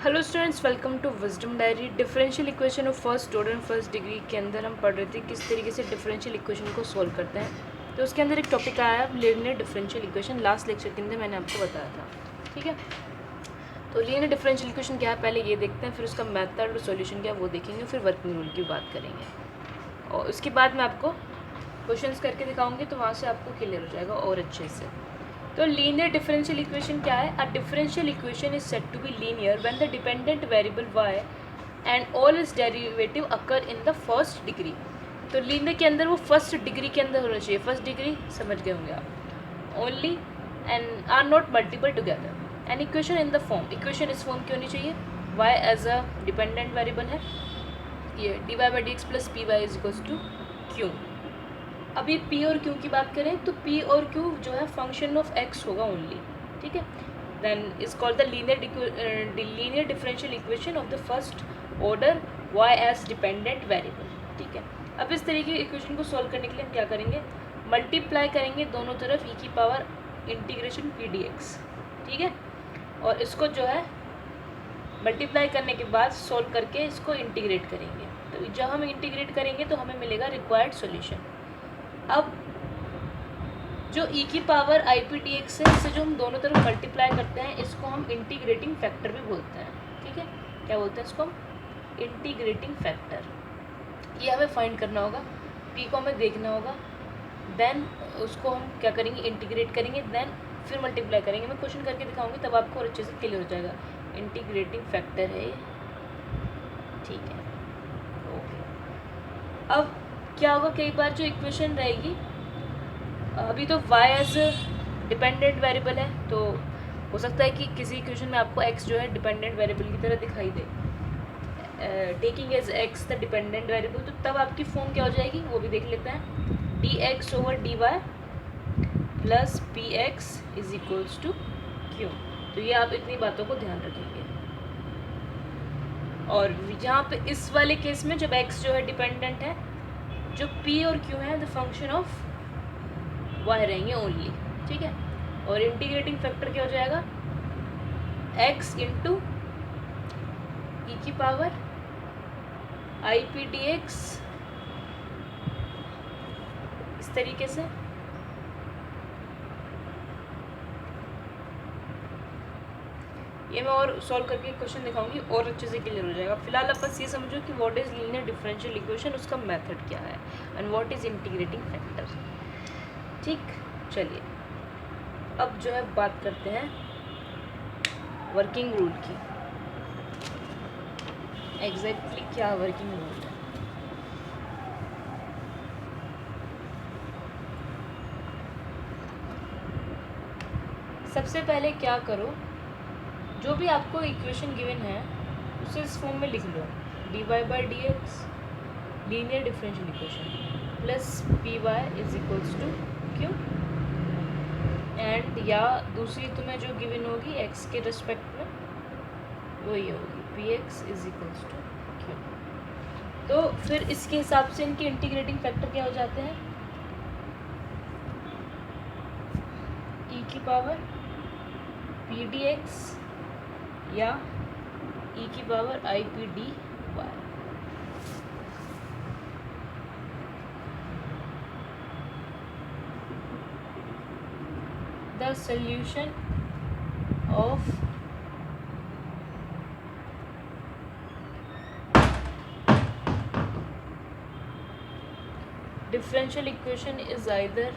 Hello students, welcome to wisdom diary. Differential equation of first order first degree के अंदर हम पढ़ रहे थे किस तरीके से डिफरेंशियल इक्वेशन को सॉल्व करते हैं। तो उसके अंदर एक टॉपिक आया है linear differential equation. Last lecture के अंदर मैंने आपको बताया था, ठीक है। तो लीनियर डिफरेंशियल इक्वेशन क्या है पहले ये देखते हैं, फिर उसका मेथड और सॉल्यूशन क्या है वो देखेंगे, फिर वर्किंग रूल की बात करेंगे और उसके बाद मैं आपको क्वेश्चंस करके दिखाऊंगी, तो वहाँ से आपको क्लियर हो जाएगा और अच्छे से। तो लीनियर डिफरेंशियल इक्वेशन क्या है? A differential equation is said to be linear when the dependent variable y and all its derivative occur in the first degree. तो लीनियर के अंदर वो फर्स्ट डिग्री के अंदर होना चाहिए। फर्स्ट डिग्री समझ गए होंगे आप। Only and are not multiple together. An equation in the form, equation इस फॉर्म की होनी चाहिए। y as a dependent variable है, ये dy by d x plus p y is equals to q. अभी p और q की बात करें तो p और q जो है फंक्शन ऑफ x होगा ओनली, ठीक है। Then is called the linear differential equation of the first order y as dependent variable, ठीक है। अब इस तरीके की इक्वेशन को सॉल्व करने के लिए हम क्या करेंगे, मल्टीप्लाई करेंगे दोनों तरफ e की पावर इंटीग्रेशन p dx, ठीक है। और इसको जो है मल्टीप्लाई करने के बाद सॉल्व करके इसको इंटीग्रेट करेंगे। तो जब हम इंटीग्रेट करेंगे तो हमें मिलेगा रिक्वायर्ड सॉल्यूशन। अब जो e की power i p D x है, इसे जो हम दोनों तरफ मल्टीप्लाई करते हैं इसको हम इंटीग्रेटिंग फैक्टर भी बोलते हैं, ठीक है। क्या बोलते हैं इसको हम? Integrating factor. ये हमें फाइंड करना होगा, p को हमें देखना होगा, देन उसको हम क्या करेंगे, इंटीग्रेट करेंगे, देन फिर मल्टीप्लाई करेंगे। मैं क्वेश्चन करके दिखाऊंगी तब आपको और अच्छे से क्लियर हो जाएगा। इंटीग्रेटिंग फैक्टर है, ठीक है, ओके। अब क्या होगा, कई बार जो इक्वेशन रहेगी, अभी तो y एज डिपेंडेंट वेरिएबल है, तो हो सकता है कि किसी इक्वेशन में आपको x जो है डिपेंडेंट वेरिएबल की तरह दिखाई दे, taking as x the dependent variable. तो तब आपकी फॉर्म क्या हो जाएगी वो भी देख लेते हैं। dx over dy plus p x is equals to q. तो ये आप इतनी बातों को ध्यान रखेंगे। और यहाँ पे इस वाले केस में जब x जो है डिपेंडेंट है, जो p और q है द फंक्शन ऑफ y रहेंगे ओनली, ठीक है। और इंटीग्रेटिंग फैक्टर क्या हो जाएगा, x इंटू ई की power i p D x, इस तरीके से। ये मैं और सॉल्व करके क्वेश्चन दिखाऊंगी और अच्छे से क्लियर हो जाएगा। फिलहाल आप बस ये समझो कि what is linear differential equation, उसका मेथड क्या है, and what is integrating factor, ठीक। चलिए अब जो है बात करते हैं वर्किंग रूल की। एग्जैक्टली क्या वर्किंग रूल है। सबसे पहले क्या करो, जो भी आपको इक्वेशन गिवन है उसे इस फॉर्म में लिख लो। D y by d x linear differential equation plus p y is equals to q, and या दूसरी तुम्हें जो गिवन होगी एक्स के रिस्पेक्ट में वही होगी p x is equals to q. तो फिर इसके हिसाब से इनके इंटीग्रेटिंग फैक्टर क्या हो जाते हैं, ई की पावर पी डी एक्स या ई की power i p d y. The solution of differential equation is either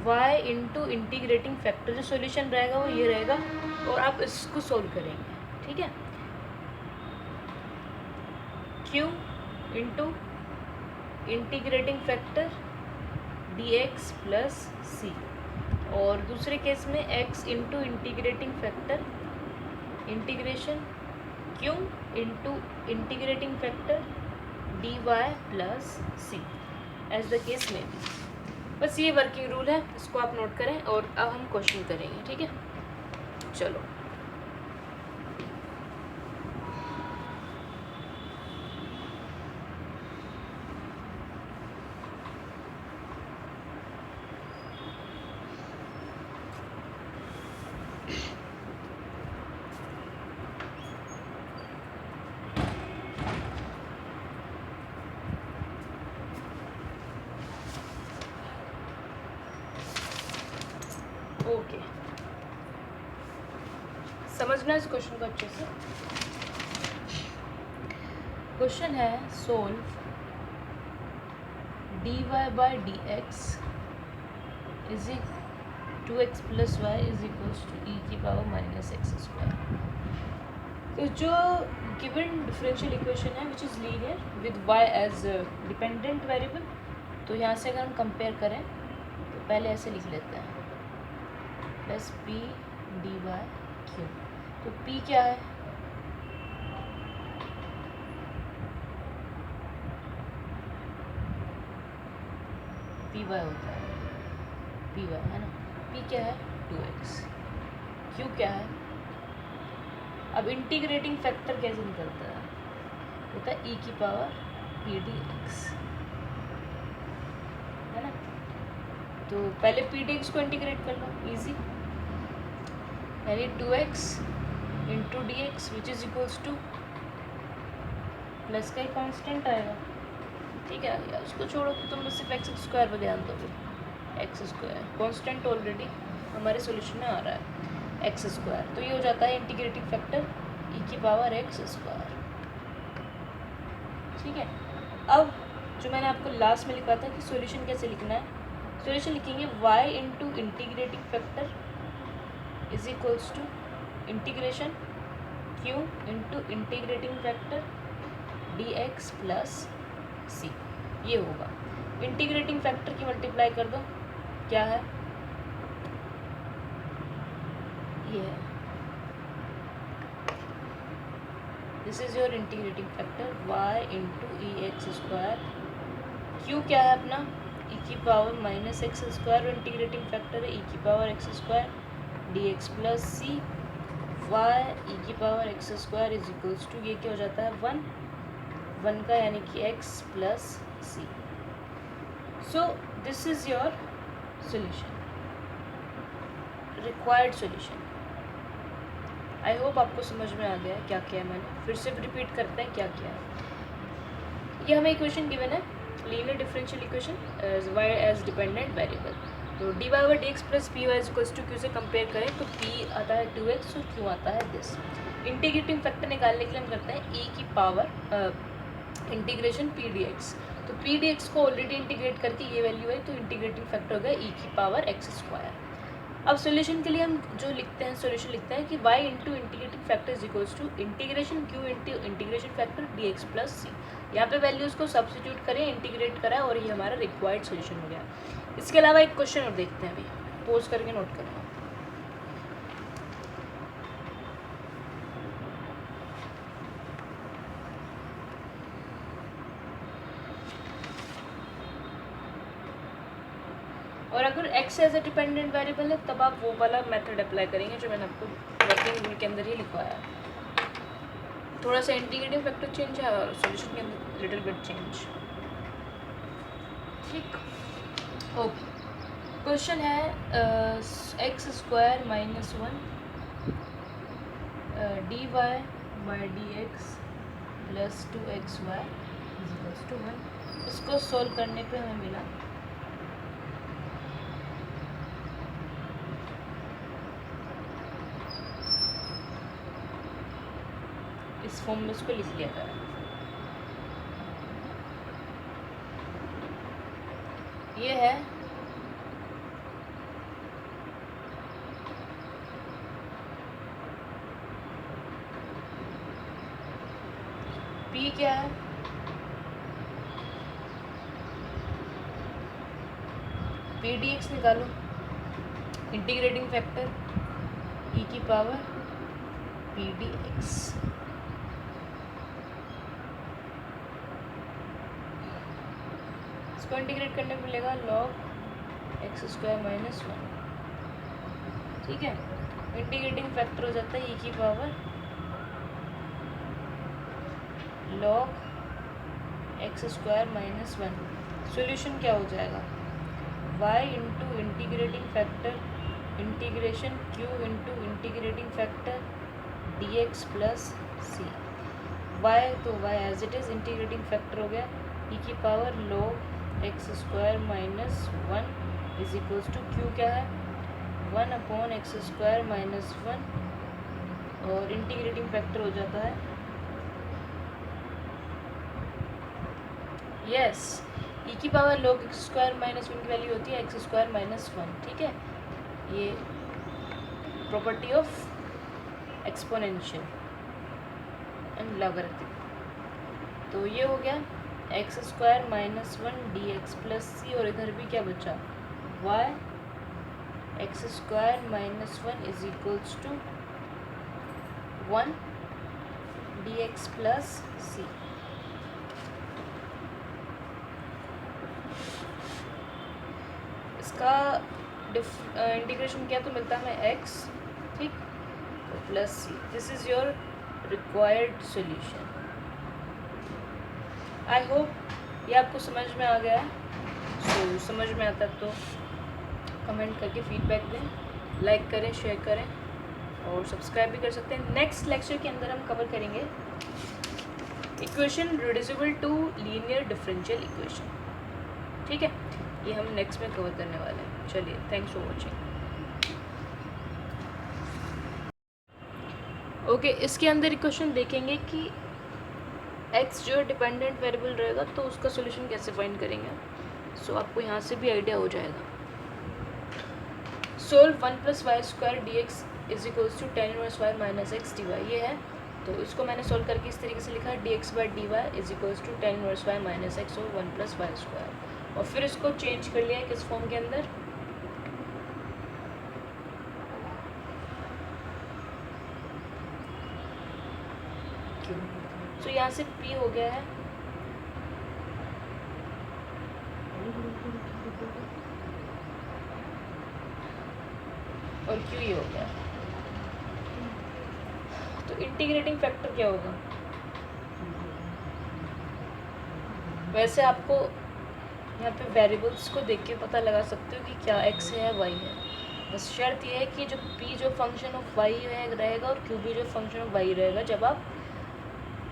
y into integrating factor. जो सॉल्यूशन रहेगा वो ये रहेगा और आप इसको सोल्व करेंगे, ठीक है। q into integrating factor dx plus c, और दूसरे केस में x into integrating factor integration q into integrating factor dy plus c, as the case में भी। बस ये वर्किंग रूल है, इसको आप नोट करें और अब हम क्वेश्चन करेंगे, ठीक है। चलो समझना इस क्वेश्चन को अच्छे से। क्वेश्चन है solve dy by d x is 2x plus y is equals to e की पावर माइनस एक्स स्क्वायर। तो जो गिवन डिफरेंशियल इक्वेशन है which is linear with y as dependent variable, तो यहाँ से अगर हम कंपेयर करें तो पहले ऐसे लिख लेते हैं plus p d y q. तो p क्या है, पी वाई होता है, पी वाई है ना, p क्या है 2x, q क्या है। अब इंटीग्रेटिंग फैक्टर कैसे निकलता है, होता है e की पावर पी डी एक्स, है ना। तो पहले पी डी एक्स को इंटीग्रेट कर लो, इजी, यानी 2x into D x which is equals two plus का ही कॉन्स्टेंट आएगा, ठीक है। या उसको छोड़ो तो तुम सिर्फ एक्स स्क्वायर पर ध्यान दोगे, एक्स स्क्वायर कॉन्स्टेंट ऑलरेडी हमारे सॉल्यूशन में आ रहा है एक्स स्क्वायर, तो ये हो जाता है इंटीग्रेटिंग फैक्टर ई की पावर एक्स स्क्वायर, ठीक है। अब जो मैंने आपको लास्ट में लिखा था कि सॉल्यूशन कैसे लिखना है, सॉल्यूशन लिखेंगे y into integrating factor is equals to integration q into integrating factor d x plus c, ये होगा। इंटीग्रेटिंग फैक्टर की मल्टीप्लाई कर दो, क्या है, ये है, this is your integrating factor y into e x square, q क्या है अपना e की power minus x square, integrating factor है e की power x square d x plus c, y e की power x square is equals to, ये क्या हो जाता है 1 का यानी कि x plus c. So this is your solution, required solution. I hope आपको समझ में आ गया है क्या किया है मैंने, फिर से रिपीट करते हैं क्या किया है। ये हमें इक्वेशन गिवन है, linear differential equation y as dependent variable, तो d y by d x plus p y equals to q से कंपेयर करें तो p आता है 2x और q आता है दिस। इंटीग्रेटिंग फैक्टर निकालने के लिए हम करते हैं e की power integration P D x, तो पी डी एक्स को ऑलरेडी इंटीग्रेट करके ये वैल्यू है, तो इंटीग्रेटिंग फैक्टर हो गया e की पावर एक्स स्क्वायर। अब सॉल्यूशन के लिए हम जो लिखते हैं, सॉल्यूशन लिखते हैं कि y into integrating factor is equals to integration q into integration factor d x plus c. यहाँ पे वैल्यूज़ को सब्स्टिट्यूट करें, इंटीग्रेट करा और ये हमारा रिक्वायर्ड सॉल्यूशन हो गया। इसके अलावा एक क्वेश्चन और देखते हैं, अभी पोज करके नोट करें। और अगर x as a dependent variable है तब आप वो वाला मेथड अप्लाई करेंगे जो मैंने आपको वर्किंग रूल के अंदर ही लिखवाया है। थोड़ा सा इंटीग्रेटिंग फैक्टर चेंज है और सॉल्यूशन के अंदर लिटिल बिट चेंज, ठीक। ओके, क्वेश्चन है x square minus 1 d y by d x plus 2x y is equals to 1। इसको सॉल्व करने पे हमें मिला इस फॉर्म में, इसको लिख लिया था, ये है p क्या है, पी डी एक्स निकालो, इंटीग्रेटिंग फैक्टर e की पावर पी डी एक्स, इसको इंटीग्रेट करने में मिलेगा log एक्स स्क्वायर माइनस 1, ठीक है। इंटीग्रेटिंग फैक्टर हो जाता है e की power log x square minus 1। Solution क्या हो जाएगा, y into integrating factor integration q into integrating factor d x plus c, y तो y as it is integrating factor हो गया e की power log x square minus 1 is equals to q क्या है 1 upon x square minus 1 और integrating factor हो जाता है यस ई की power log x square minus 1 की वैल्यू होती है एक्स स्क्वायर माइनस 1, ठीक है। ये property of exponential and logarithm. तो ये हो गया x square minus 1 d x plus c, और इधर भी क्या बचा y x square minus 1 is equals to 1 d x plus c. इसका इंटीग्रेशन क्या तो मिलता है हमें x, ठीक, तो plus c. This is your required solution. I hope ये आपको समझ में आ गया है। सो समझ में आता तो कमेंट करके फीडबैक दें, लाइक करें, शेयर करें और सब्सक्राइब भी कर सकते हैं। नेक्स्ट लेक्चर के अंदर हम कवर करेंगे equation reducible to linear differential equation, ठीक है। ये हम नेक्स्ट में कवर करने वाले हैं। चलिए, थैंक्स फॉर वॉचिंग। ओके, इसके अंदर इक्वेशन देखेंगे कि x जो डिपेंडेंट वेरिएबल रहेगा तो उसका सॉल्यूशन कैसे फाइंड करेंगे। सो आपको यहाँ से भी आइडिया हो जाएगा। Solve 1 + y² dx is equals to tan inverse y minus x dy, ये है। तो इसको मैंने सोल्व करके इस तरीके से लिखा है dx/dy is equals to tan inverse y minus x और 1 + y², और फिर इसको चेंज कर लिया है किस फॉर्म के अंदर, क्यों। सो यहाँ से p हो गया है और q ही हो गया। तो इंटीग्रेटिंग फैक्टर क्या होगा। वैसे आपको यहाँ पे वेरिएबल्स को देख के पता लगा सकते हो कि क्या x है या y है। बस शर्त यह है कि जो p जो फंक्शन ऑफ y रहेगा और q भी जो फंक्शन ऑफ y रहेगा जब आप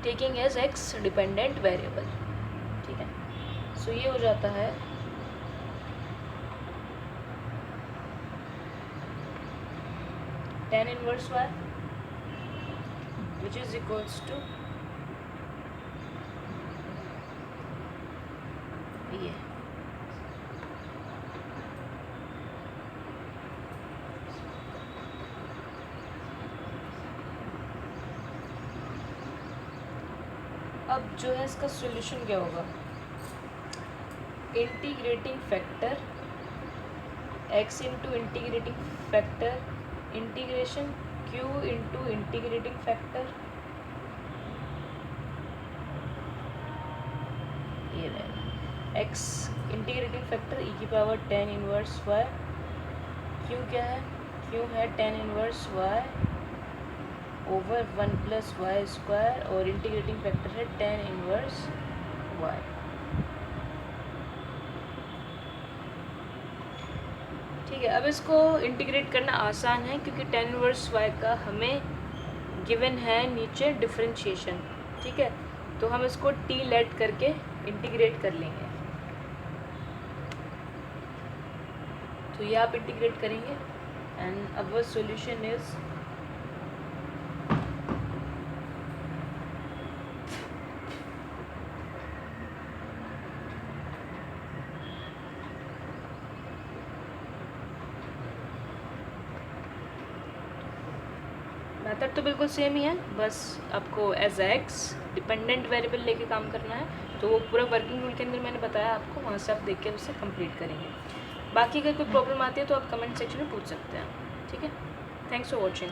taking as x dependent variable, ठीक है। सो ये हो जाता है tan inverse y which is equals to ये। अब जो है इसका सॉल्यूशन क्या होगा, integrating factor x into integrating factor integration q into integrating factor, ये रहेगा x इंटीग्रेटिंग फैक्टर e की power tan inverse y, q क्या है, q है tan inverse y over 1 + y², और इंटीग्रेटिंग फैक्टर है tan इनवर्स y। ठीक है, अब इसको इंटीग्रेट करना आसान है क्योंकि tan इनवर्स y का हमें गिवन है नीचे डिफरेंशिएशन, ठीक है। तो हम इसको t लेट करके इंटीग्रेट कर लेंगे। तो ये आप इंटीग्रेट करेंगे and our solution is method तो बिल्कुल सेम ही है, बस आपको एज एक्स डिपेंडेंट वेरिएबल लेके काम करना है। तो वो पूरा वर्किंग रूल के अंदर मैंने बताया आपको, वहाँ से आप देख के उसे कंप्लीट करेंगे। बाकी अगर कोई प्रॉब्लम आती है तो आप कमेंट सेक्शन में पूछ सकते हैं, ठीक है। Thanks for watching.